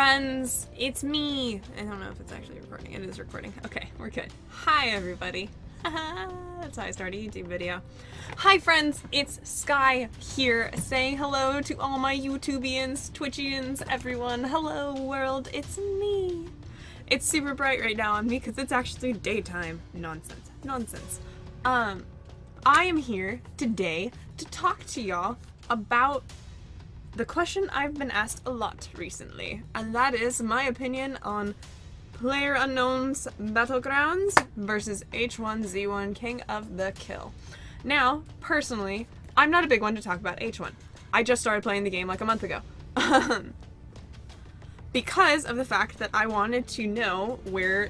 friends, it's me. I don't know if it's actually recording. It is recording. Okay, we're good. Hi, everybody. That's how I start a YouTube video. Hi, friends, it's Sky here saying hello to all my YouTubians, Twitchians, everyone. Hello, world, it's me. It's super bright right now on me because it's actually daytime. Nonsense. Nonsense. I am here today to talk to y'all about the question I've been asked a lot recently, and that is my opinion on PlayerUnknown's Battlegrounds versus H1Z1 King of the Kill. Now, personally, I'm not a big one to talk about H1. I just started playing the game like a month ago. Because of the fact that I wanted to know where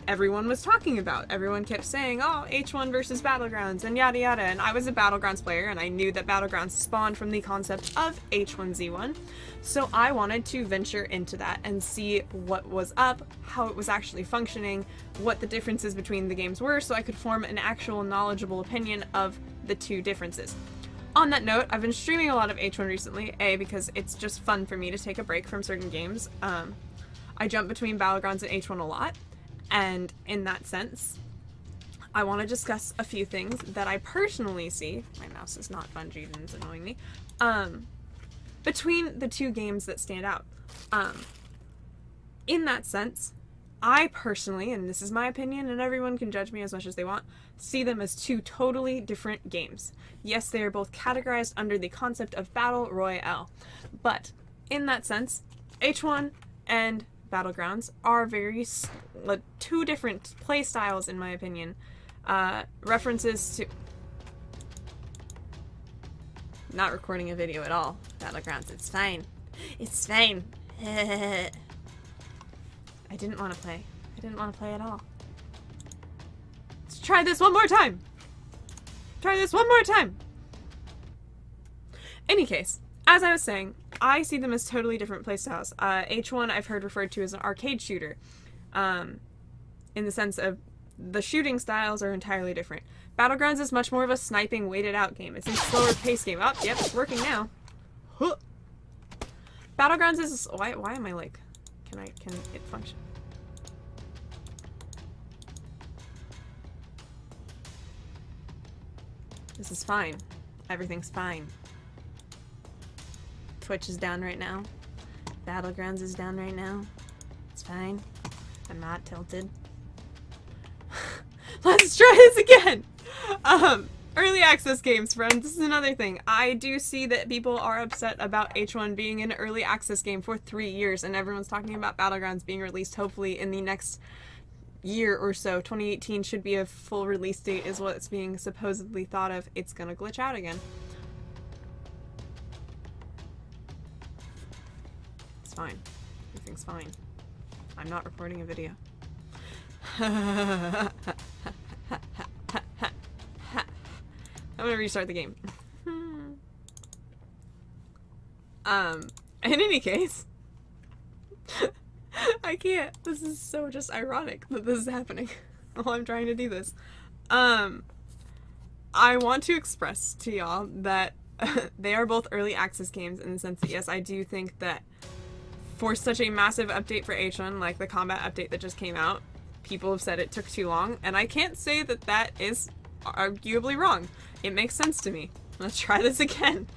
everyone was talking about. Everyone kept saying, oh, H1 versus Battlegrounds, and yada yada, and I was a Battlegrounds player, and I knew that Battlegrounds spawned from the concept of H1Z1, so I wanted to venture into that and see what was up, how it was actually functioning, what the differences between the games were, so I could form an actual knowledgeable opinion of the two differences. On that note, I've been streaming a lot of H1 recently, because it's just fun for me to take a break from certain games. I jump between Battlegrounds and H1 a lot, and in that sense, I want to discuss a few things that I personally see, my mouse is not bungeed and it's annoying me, between the two games that stand out. In that sense, I personally, and this is my opinion and everyone can judge me as much as they want, see them as two totally different games. Yes, they are both categorized under the concept of Battle Royale, but in that sense, H1 and Battlegrounds are very two different play styles in my opinion. References to not recording a video at all. Battlegrounds, it's fine. It's fine. I didn't want to play. I didn't want to play at all. Let's try this one more time. Try this one more time. Any case, as I was saying, I see them as totally different playstyles. H1 I've heard referred to as an arcade shooter, in the sense of the shooting styles are entirely different. Battlegrounds is much more of a sniping, weighted out game. It's a slower paced game. Oh, yep, it's working now. Huh. Battlegrounds is why am I like? Can it function? This is fine. Everything's fine. Twitch is down right now. Battlegrounds is down right now. It's fine. I'm not tilted. Let's try this again! Early access games, friends. This is another thing. I do see that people are upset about H1 being an early access game for 3 years, and everyone's talking about Battlegrounds being released hopefully in the next year or so. 2018 should be a full release date is what it's being supposedly thought of. It's gonna glitch out again. It's fine. Everything's fine. I'm not recording a video. I'm gonna restart the game. In any case, I can't. This is so just ironic that this is happening while I'm trying to do this. I want to express to y'all that they are both early access games in the sense that, yes, I do think that for such a massive update for H1, like the combat update that just came out, people have said it took too long, and I can't say that that is arguably wrong. It makes sense to me. Let's try this again.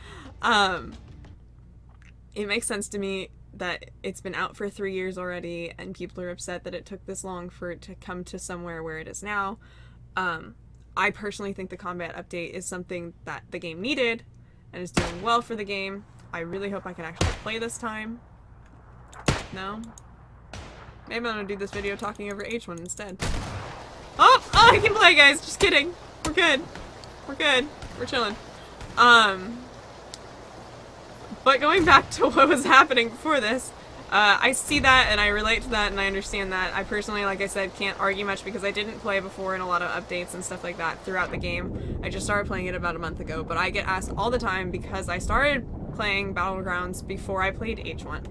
It makes sense to me that it's been out for 3 years already, and people are upset that it took this long for it to come to somewhere where it is now. I personally think the combat update is something that the game needed, and is doing well for the game. I really hope I can actually play this time. No? Maybe I'm gonna do this video talking over H1 instead. Oh, I can play, guys! Just kidding. We're good. We're good. We're chilling. But going back to what was happening before this, I see that and I relate to that and I understand that. I personally, like I said, can't argue much because I didn't play before in a lot of updates and stuff like that throughout the game. I just started playing it about a month ago, but I get asked all the time because I started playing Battlegrounds before I played H1.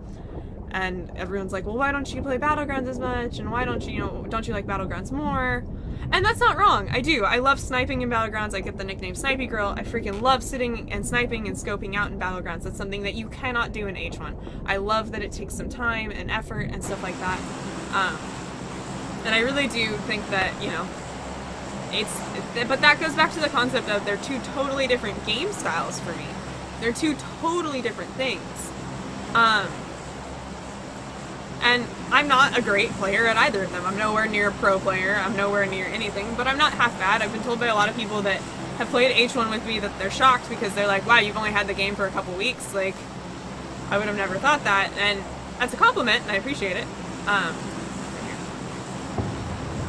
And everyone's like, well, why don't you play Battlegrounds as much? And why don't you, don't you like Battlegrounds more? And that's not wrong. I do. I love sniping in Battlegrounds. I get the nickname Snipey Girl. I freaking love sitting and sniping and scoping out in Battlegrounds. That's something that you cannot do in H1. I love that it takes some time and effort and stuff like that. And I really do think that, you know, but that goes back to the concept of they're two totally different game styles for me. They're two totally different things. And I'm not a great player at either of them. I'm nowhere near a pro player. I'm nowhere near anything, but I'm not half bad. I've been told by a lot of people that have played H1 with me that they're shocked because they're like, wow, you've only had the game for a couple weeks. Like, I would have never thought that. And that's a compliment, and I appreciate it.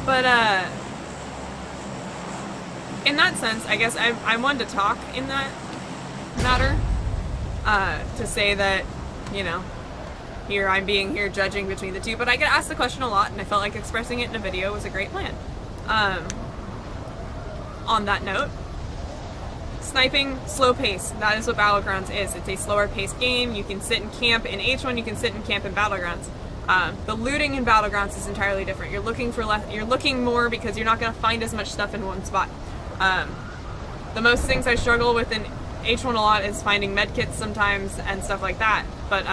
But in that sense, I guess I'm one to talk in that matter. To say that, you know, here I'm being here judging between the two, but I get asked the question a lot, and I felt like expressing it in a video was a great plan. On that note, sniping, slow pace. That is what Battlegrounds is. It's a slower paced game. You can sit and camp in H1. You can sit and camp in Battlegrounds. The looting in Battlegrounds is entirely different. You're looking for less. You're looking more because you're not going to find as much stuff in one spot. The most things I struggle with in H1 a lot is finding medkits sometimes and stuff like that. But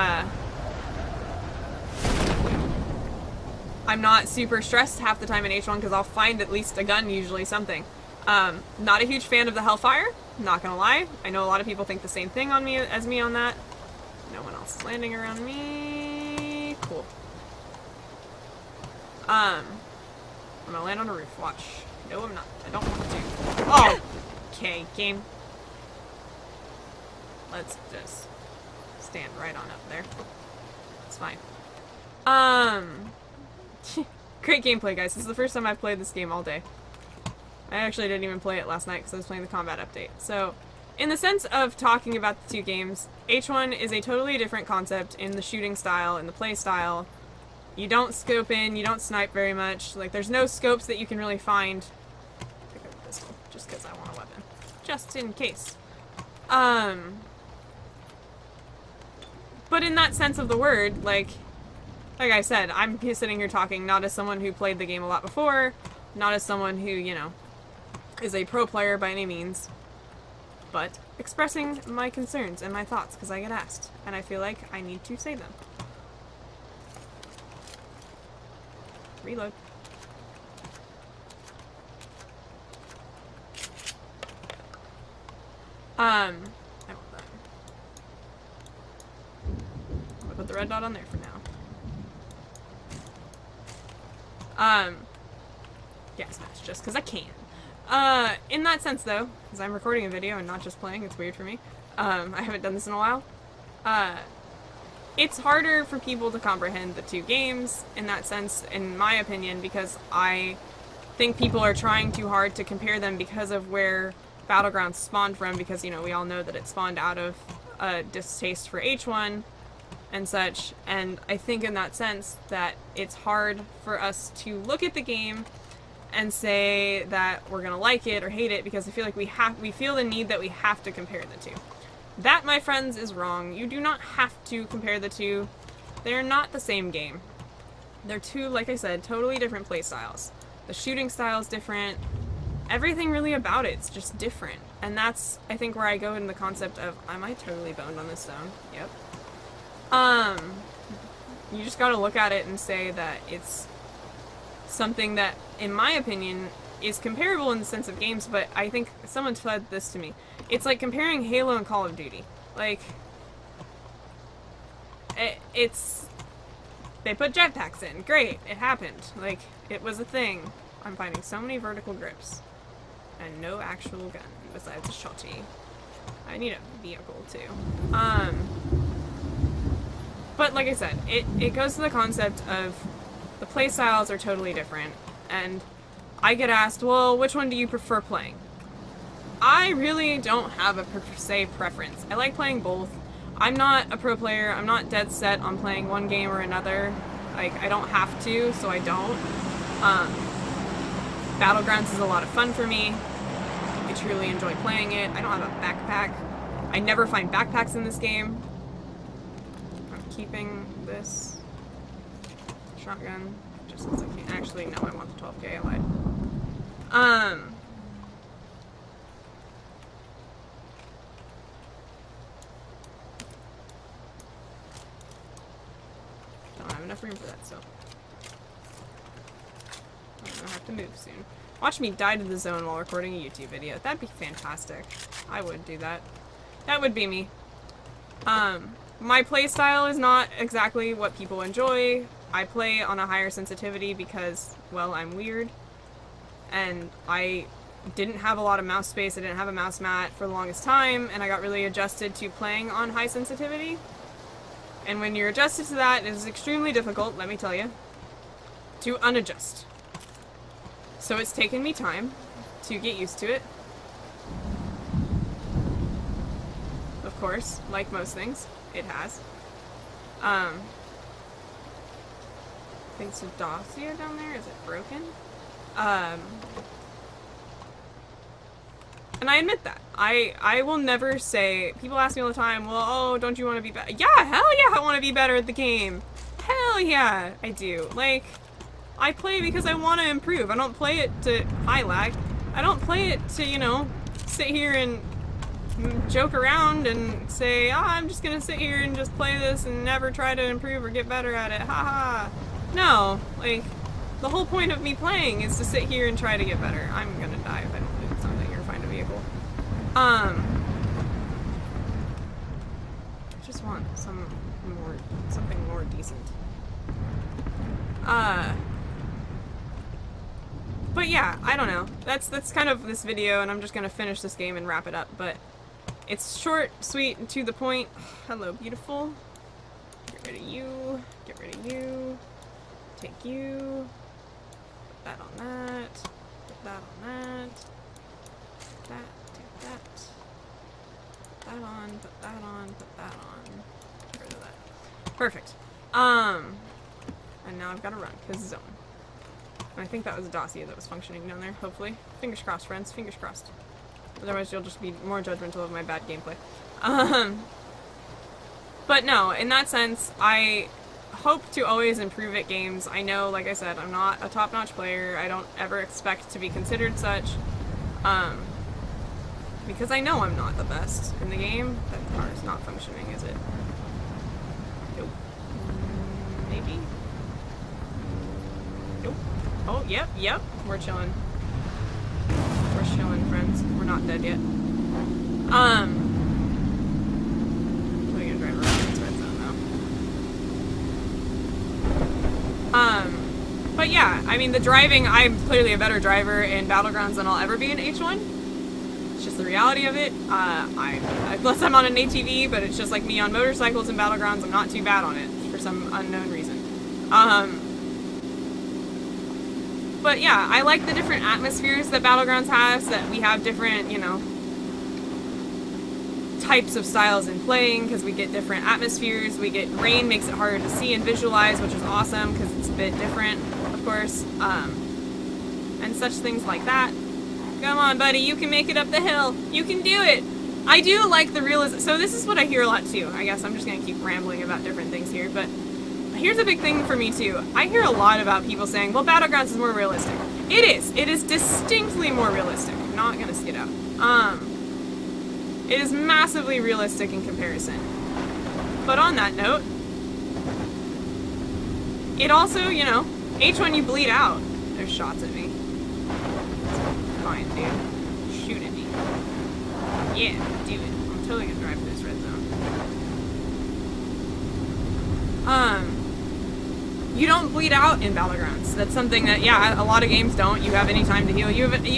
I'm not super stressed half the time in H1 because I'll find at least a gun, usually something. Not a huge fan of the Hellfire, not gonna lie. I know a lot of people think the same thing on me as me on that. No one else is landing around me. Cool. I'm gonna land on a roof, watch. No, I'm not. I don't want to. Oh! Okay, game. Let's just stand right on up there. It's fine. Great gameplay, guys. This is the first time I've played this game all day. I actually didn't even play it last night because I was playing the combat update. So, in the sense of talking about the two games, H1 is a totally different concept in the shooting style and the play style. You don't scope in, you don't snipe very much. Like, there's no scopes that you can really find. Pick up this one, just because I want a weapon. Just in case. But in that sense of the word, like I said, I'm sitting here talking not as someone who played the game a lot before, not as someone who, you know, is a pro player by any means, but expressing my concerns and my thoughts because I get asked, and I feel like I need to say them. Reload. I want that. I'm gonna put the red dot on there for now. Yeah, smash, just because I can. In that sense, though, because I'm recording a video and not just playing, it's weird for me. I haven't done this in a while. It's harder for people to comprehend the two games, in that sense, in my opinion, because I think people are trying too hard to compare them because of where Battlegrounds spawned from, because, you know, we all know that it spawned out of a distaste for H1 and such, and I think in that sense that it's hard for us to look at the game and say that we're gonna like it or hate it, because I feel like we feel the need that we have to compare the two. That, my friends, is wrong. You do not have to compare the two. They're not the same game. They're two, like I said, totally different play styles. The shooting style is different. Everything really about it's just different. And that's, I think, where I go in the concept of, am I totally boned on this stone? Yep. You just gotta look at it and say that it's something that, in my opinion, is comparable in the sense of games, but I think someone said this to me. It's like comparing Halo and Call of Duty. Like, it's... They put jetpacks in. Great. It happened. Like, it was a thing. I'm finding so many vertical grips. And no actual gun besides a shotty. I need a vehicle, too. But like I said, it goes to the concept of the play styles are totally different. And I get asked, well, which one do you prefer playing? I really don't have a per se preference. I like playing both. I'm not a pro player. I'm not dead set on playing one game or another. Like, I don't have to, so I don't. Battlegrounds is a lot of fun for me. I truly enjoy playing it. I don't have a backpack. I never find backpacks in this game. I'm keeping this shotgun just because I can't. Actually, no, I want the 12K. I lied. Don't have enough room for that, so I'm gonna have to move soon. Watch me die to the zone while recording a YouTube video. That'd be fantastic. I would do that. That would be me. My playstyle is not exactly what people enjoy. I play on a higher sensitivity because, well, I'm weird. And I didn't have a lot of mouse space. I didn't have a mouse mat for the longest time, and I got really adjusted to playing on high sensitivity. And when you're adjusted to that, it is extremely difficult, let me tell you, to unadjust. So it's taken me time to get used to it. Of course, like most things, it has. I think it's a dossier down there. Is it broken? And I admit that. I will never say, people ask me all the time, well, oh, don't you want to be better? Yeah, hell yeah, I want to be better at the game. Hell yeah, I do. Like, I play because I want to improve. I don't play it to high lag. I don't play it to, you know, sit here and joke around and say, I'm just gonna sit here and just play this and never try to improve or get better at it. Haha. No, like, the whole point of me playing is to sit here and try to get better. I'm gonna die if I don't do something or find a vehicle. I just want something more decent. But yeah, I don't know. That's kind of this video, and I'm just gonna finish this game and wrap it up, but it's short, sweet, and to the point. Hello, beautiful. Get rid of you. Get rid of you. Take you. Put that on that. Put that on that. Put that. Take that. Put that on. Put that on. Put that on. Get rid of that. Perfect. And now I've got to run, because zone. And I think that was a dossier that was functioning down there, hopefully. Fingers crossed, friends. Fingers crossed. Otherwise you'll just be more judgmental of my bad gameplay. But no, in that sense, I hope to always improve at games. I know, like I said, I'm not a top-notch player. I don't ever expect to be considered such. Because I know I'm not the best in the game. That car is not functioning, is it? Nope. Maybe? Nope. Oh, yep. We're chilling. We're chilling, friends. We're not dead yet. We're gonna drive around this red zone, though. But yeah, I mean, the driving, I'm clearly a better driver in Battlegrounds than I'll ever be in H1. It's just the reality of it. Unless I'm on an ATV, but it's just like me on motorcycles in Battlegrounds, I'm not too bad on it for some unknown reason. But yeah, I like the different atmospheres that Battlegrounds has, that we have different, you know, types of styles in playing, because we get different atmospheres. We get rain, makes it harder to see and visualize, which is awesome, because it's a bit different, of course, and such things like that. Come on, buddy, you can make it up the hill. You can do it. I do like the realism. So this is what I hear a lot, too. I guess I'm just going to keep rambling about different things here, but here's a big thing for me, too. I hear a lot about people saying, well, Battlegrounds is more realistic. It is. It is distinctly more realistic. I'm not going to skid out. It is massively realistic in comparison. But on that note, it also, you know, H1 you bleed out. There's shots at me. It's fine, dude. Shoot at me. Yeah, do it. I'm totally going to drive through this red zone. You don't bleed out in Battlegrounds. That's something that, yeah, a lot of games don't. You have any time to heal.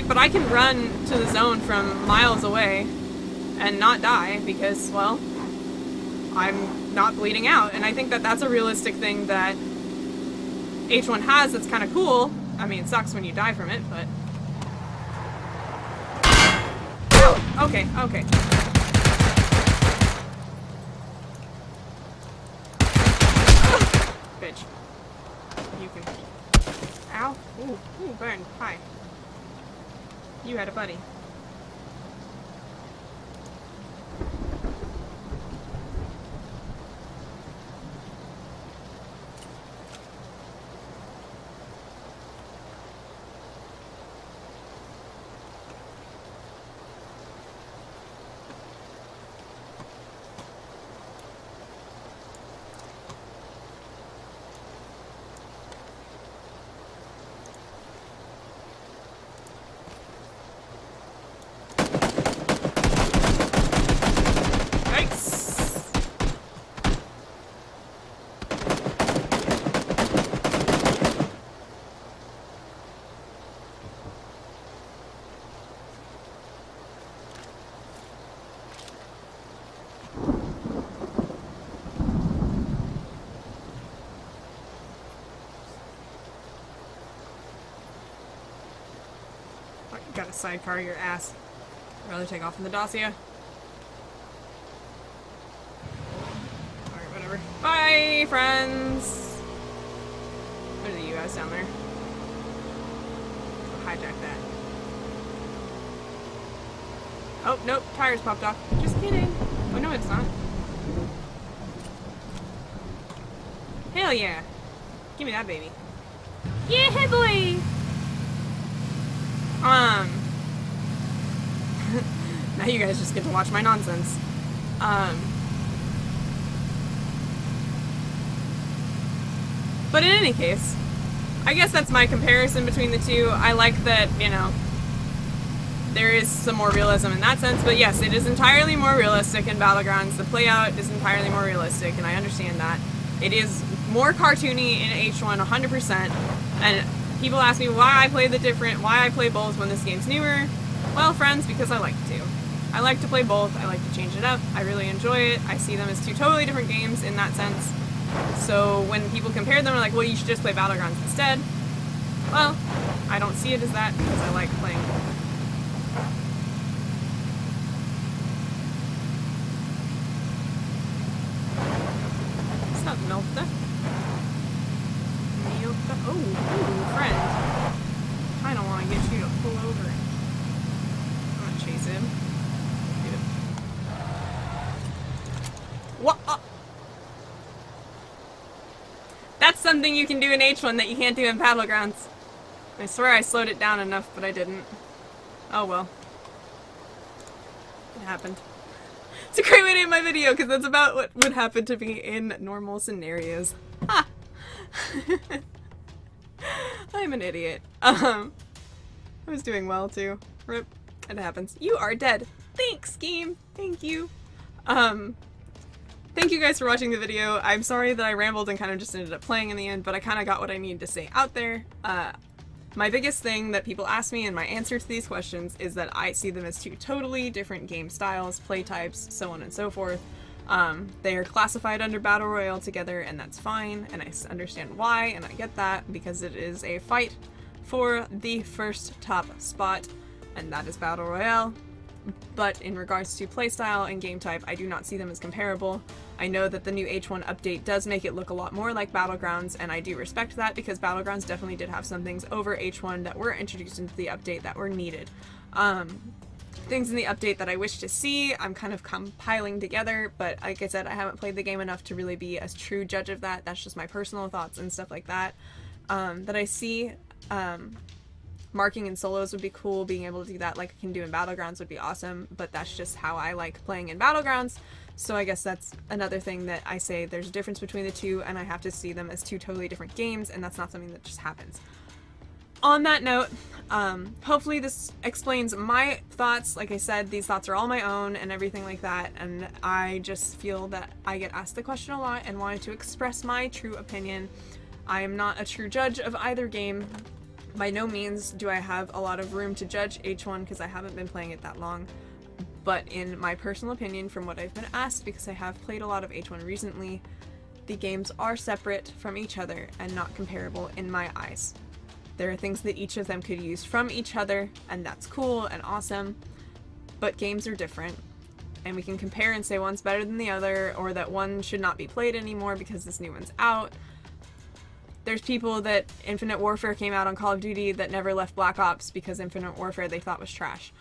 But I can run to the zone from miles away and not die because, well, I'm not bleeding out. And I think that that's a realistic thing that H1 has that's kind of cool. I mean, it sucks when you die from it, but... Oh, okay. Bitch. You can... Ow. Ooh, burn. Hi. You had a buddy. sidecar your ass. I'd rather take off in the Dacia. Alright, whatever. Bye, friends! What are the US down there? I'll hijack that. Oh, nope, tires popped off. Just kidding. Oh, no, it's not. Hell yeah. Give me that baby. Yeah, boy! Now you guys just get to watch my nonsense. But in any case, I guess that's my comparison between the two. I like that, you know, there is some more realism in that sense, but yes, it is entirely more realistic in Battlegrounds. The playout is entirely more realistic, and I understand that. It is more cartoony in H1, 100%, and people ask me why I play why I play both when this game's newer. Well, friends, because I like to. I like to play both. I like to change it up. I really enjoy it. I see them as two totally different games in that sense. So when people compare them, they're like, well, you should just play Battlegrounds instead. Well, I don't see it as that because I like playing both. What's up, Milta? Oh, friend. I don't want to get you to pull over. I'm gonna chase him. What? That's something you can do in H1 that you can't do in Battlegrounds. I swear I slowed it down enough, but I didn't. Oh well. It happened. It's a great way to end my video, because that's about what would happen to me in normal scenarios. Ha! I'm an idiot. I was doing well, too. Rip. It happens. You are dead. Thanks, game. Thank you. Thank you guys for watching the video. I'm sorry that I rambled and kind of just ended up playing in the end, but I kind of got what I needed to say out there. My biggest thing that people ask me and my answer to these questions is that I see them as two totally different game styles, play types, so on and so forth. They are classified under Battle Royale together, and that's fine, and I understand why, and I get that, because it is a fight for the first top spot, and that is Battle Royale. But in regards to playstyle and game type, I do not see them as comparable. I know that the new H1 update does make it look a lot more like Battlegrounds, and I do respect that because Battlegrounds definitely did have some things over H1 that were introduced into the update that were needed. Things in the update that I wish to see, I'm kind of compiling together, but like I said, I haven't played the game enough to really be a true judge of that. That's just my personal thoughts and stuff like that. That I see, marking in solos would be cool. Being able to do that like I can do in Battlegrounds would be awesome, but that's just how I like playing in Battlegrounds. So I guess that's another thing that I say there's a difference between the two, and I have to see them as two totally different games, and that's not something that just happens. On that note, hopefully this explains my thoughts. Like I said, these thoughts are all my own and everything like that, and I just feel that I get asked the question a lot and wanted to express my true opinion. I am not a true judge of either game. By no means do I have a lot of room to judge H1 because I haven't been playing it that long. But in my personal opinion, from what I've been asked, because I have played a lot of H1 recently, the games are separate from each other and not comparable in my eyes. There are things that each of them could use from each other, and that's cool and awesome, but games are different. And we can compare and say one's better than the other, or that one should not be played anymore because this new one's out. There's people that Infinite Warfare came out on Call of Duty that never left Black Ops because Infinite Warfare they thought was trash.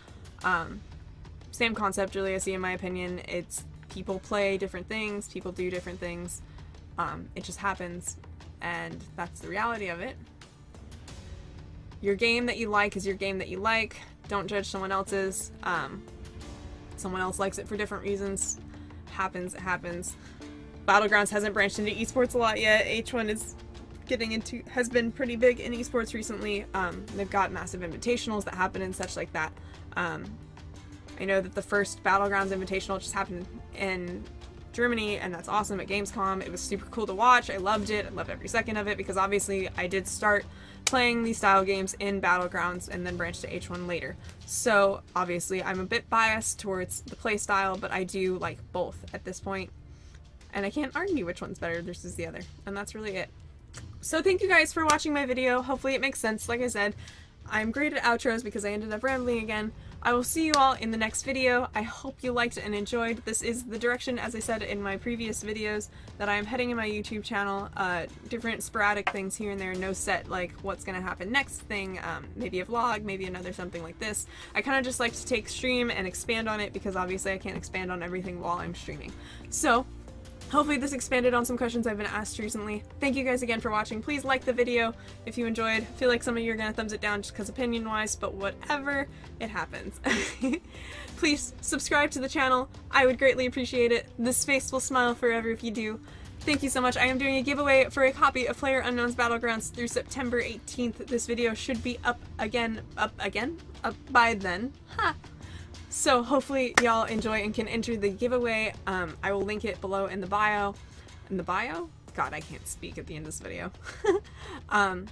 Same concept really, I see in my opinion. It's people play different things, people do different things. It just happens, and that's the reality of it. Your game that you like is your game that you like. Don't judge someone else's. Someone else likes it for different reasons. Happens, it happens. Battlegrounds hasn't branched into esports a lot yet. H1 is has been pretty big in esports recently. They've got massive invitationals that happen and such like that. I know that the first Battlegrounds Invitational just happened in Germany, and that's awesome at Gamescom. It was super cool to watch. I loved it. I loved every second of it because obviously I did start playing these style games in Battlegrounds and then branched to H1 later. So obviously I'm a bit biased towards the play style, but I do like both at this point. And I can't argue which one's better versus the other. And that's really it. So thank you guys for watching my video. Hopefully it makes sense. Like I said, I'm great at outros because I ended up rambling again. I will see you all in the next video. I hope you liked and enjoyed. This is the direction, as I said in my previous videos, that I am heading in my YouTube channel. Different sporadic things here and there, no set like what's gonna happen next thing, maybe a vlog, maybe another something like this. I kind of just like to take stream and expand on it because obviously I can't expand on everything while I'm streaming. So hopefully this expanded on some questions I've been asked recently. Thank you guys again for watching. Please like the video if you enjoyed. I feel like some of you are gonna thumbs it down just because opinion-wise, but whatever, it happens. Please subscribe to the channel. I would greatly appreciate it. This face will smile forever if you do. Thank you so much. I am doing a giveaway for a copy of PlayerUnknown's Battlegrounds through September 18th. This video should be up by then. Ha! So hopefully y'all enjoy and can enter the giveaway. I will link it below in the bio. In the bio? God, I can't speak at the end of this video. And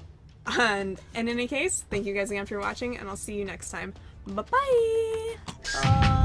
in any case, thank you guys again for watching, and I'll see you next time. Bye-bye!